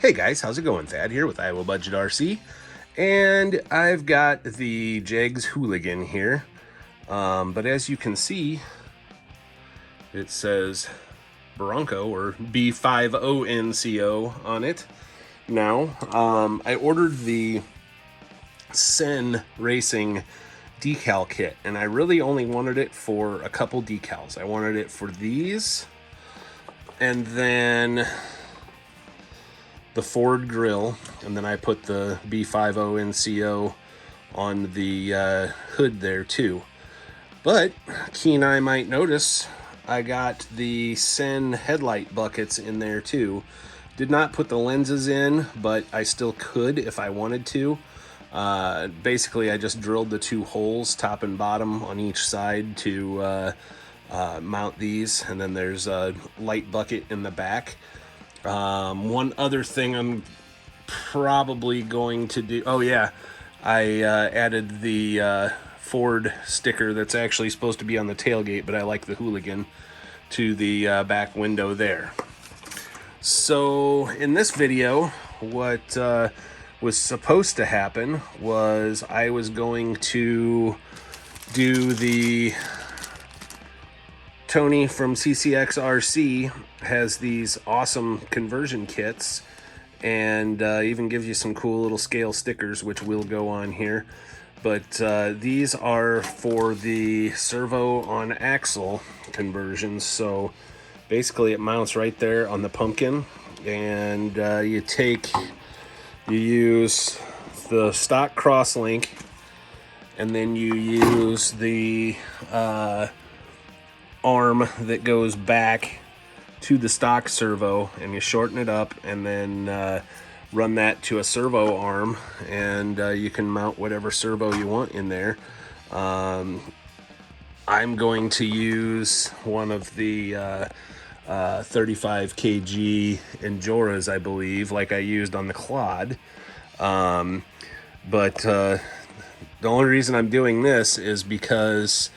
Hey guys, how's it going? Thad here with Iowa Budget RC, and I've got the Jegs Hooligan here. But as you can see, it says Bronco or B50NCO on it. Now, I ordered the Sen Racing decal kit, and I really only wanted it for a couple decals. I wanted it for these, and then the Ford grill, and then I put the B50NCO on the hood there too. But keen eye might notice I got the Sen headlight buckets in there too. Did not put the lenses in, but I still could if I wanted to. Basically, I just drilled the two holes, top and bottom, on each side to mount these, and then there's a light bucket in the back. One other thing I'm probably going to do, I added the Ford sticker that's actually supposed to be on the tailgate, but I like the Hooligan, to the back window there. So in this video, what was supposed to happen was I was going to do the Tony from CCXRC has these awesome conversion kits, and even gives you some cool little scale stickers, which will go on here. But these are for the servo on axle conversions. So basically it mounts right there on the pumpkin, and you use the stock crosslink, and then you use the arm that goes back to the stock servo, and you shorten it up, and then run that to a servo arm, and you can mount whatever servo you want in there. I'm going to use one of the 35 kg Enjoras, I believe, like I used on the Clod. But the only reason I'm doing this is because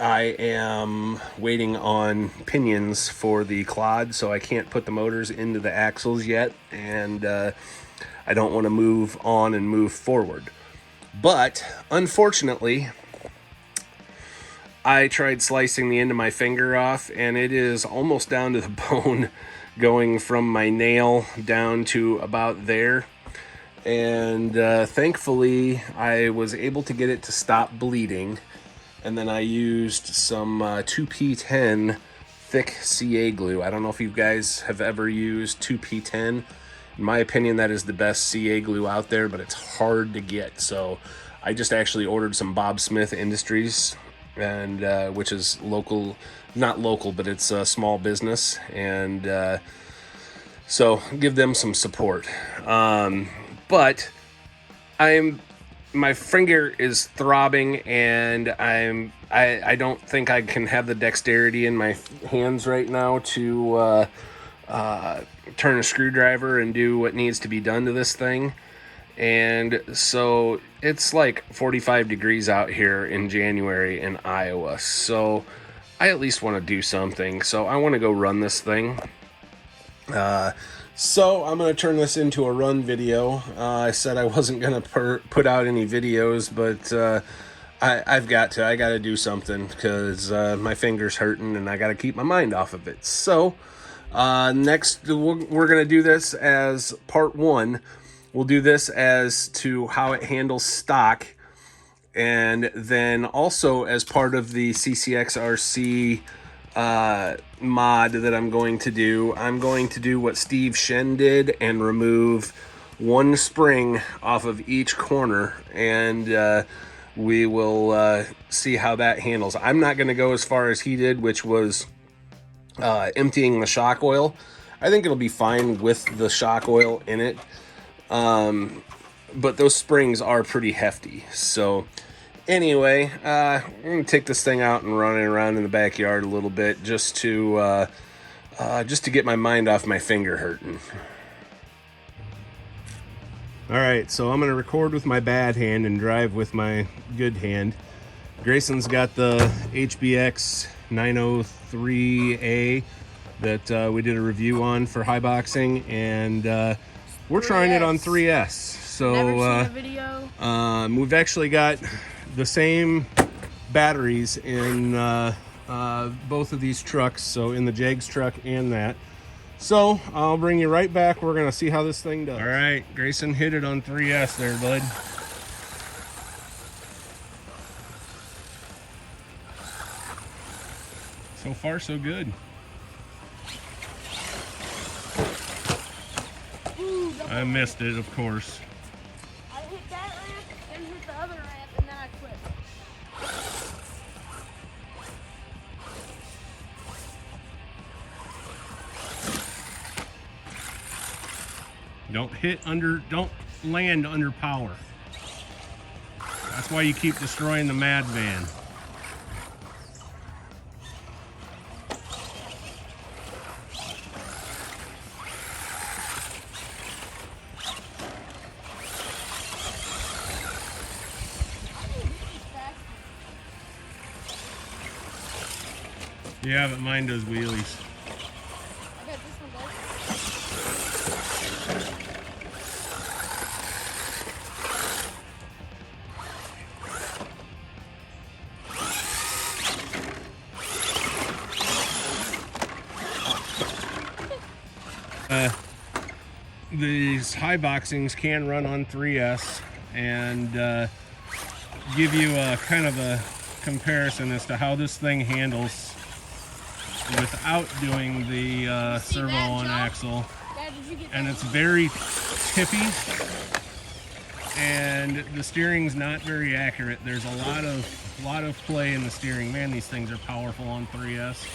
I am waiting on pinions for the Clod, so I can't put the motors into the axles yet, and I don't want to move on and move forward. But unfortunately, I tried slicing the end of my finger off, and it is almost down to the bone, going from my nail down to about there. And thankfully, I was able to get it to stop bleeding. And then I used some 2P10 thick CA glue. I don't know if you guys have ever used 2P10. In my opinion, that is the best CA glue out there, but it's hard to get. So I just actually ordered some Bob Smith Industries, and which is local, not local, but it's a small business. And so give them some support. But my finger is throbbing, and I don't think I can have the dexterity in my hands right now to turn a screwdriver and do what needs to be done to this thing. And so it's like 45 degrees out here in January in Iowa, so I at least want to do something. So I want to go run this thing. So I'm going to turn this into a run video. I said I wasn't going to put out any videos, but I got to do something, because my finger's hurting and I got to keep my mind off of it. So next we're going to do this as part one. We'll do this as to how it handles stock, and then also as part of the CCXRC mod that I'm going to do what Steve Shen did and remove one spring off of each corner, and we will see how that handles. I'm not going to go as far as he did, which was emptying the shock oil. I think it'll be fine with the shock oil in it, but those springs are pretty hefty. So anyway, I'm going to take this thing out and run it around in the backyard a little bit, just to get my mind off my finger hurting. All right, so I'm going to record with my bad hand and drive with my good hand. Grayson's got the HBX 903A that we did a review on for high boxing, and we're trying it on 3S. So Never seen a video. we've actually got the same batteries in both of these trucks, so in the Jegs truck and that. So I'll bring you right back. We're gonna see how this thing does. All right, Grayson hit it on 3S there, bud. So far, so good. Ooh, I missed it, of course. I hit that ramp, then hit the other ramp, and then I quit. Don't land under power. That's why you keep destroying the Mad Van. Yeah, but mine does wheelies. I bet this one does. These high boxings can run on 3S and give you a kind of a comparison as to how this thing handles without doing the servo on axle. Dad, did you get And that? it's very tippy, and the steering's not very accurate. There's a lot of play in the steering. Man, these things are powerful on 3S.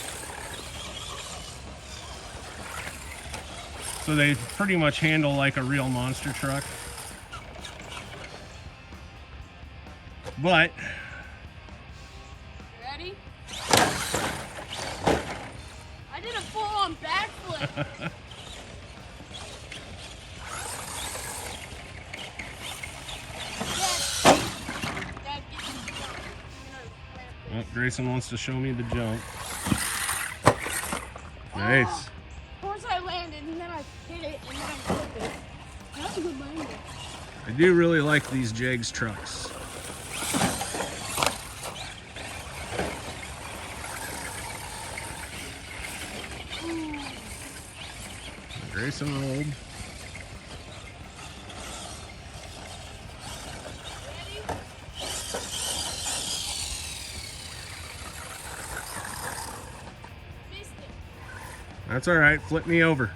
So they pretty much handle like a real monster truck. But You ready? I did a full-on backflip. Dad, get me the jump. oh, Grayson wants to show me the jump. Nice. Of course I landed, and then I hit it, and then I flipped it. That's a good landing. I do really like these Jegs trucks. Grayson rolled. Ready? Missed it. That's all right. Flip me over.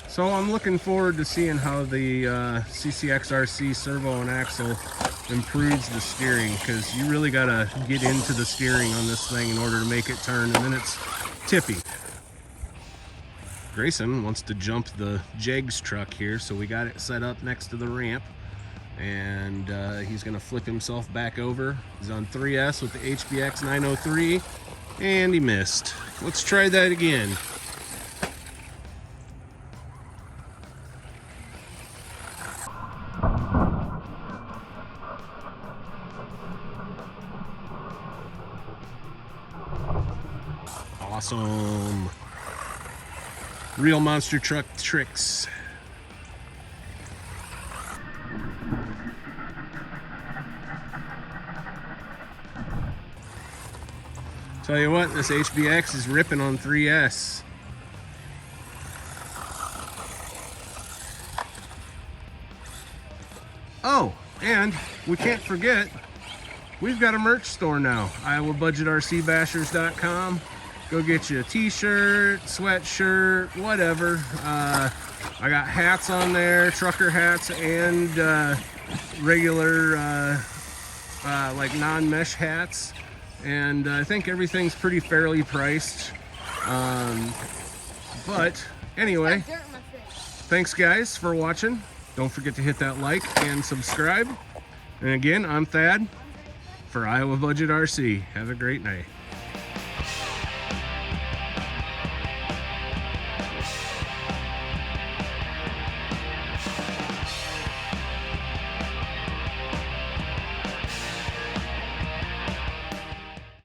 So I'm looking forward to seeing how the CCXRC servo and axle improves the steering, because you really got to get into the steering on this thing in order to make it turn, and then it's tippy. Grayson wants to jump the Jegs truck here, so we got it set up next to the ramp, and he's going to flip himself back over. He's on 3S with the HBX 903, and he missed. Let's try that again. Awesome. Real monster truck tricks. Tell you what, this HBX is ripping on 3S. Oh, and we can't forget, we've got a merch store now. IowaBudgetRCBashers.com. Go get you a t-shirt, sweatshirt, whatever. I got hats on there, trucker hats, and regular like non-mesh hats. And I think everything's pretty fairly priced. But anyway, Dirt in my face. thanks guys for watching. Don't forget to hit that like and subscribe. And again, I'm Thad. For Iowa Budget RC, have a great night.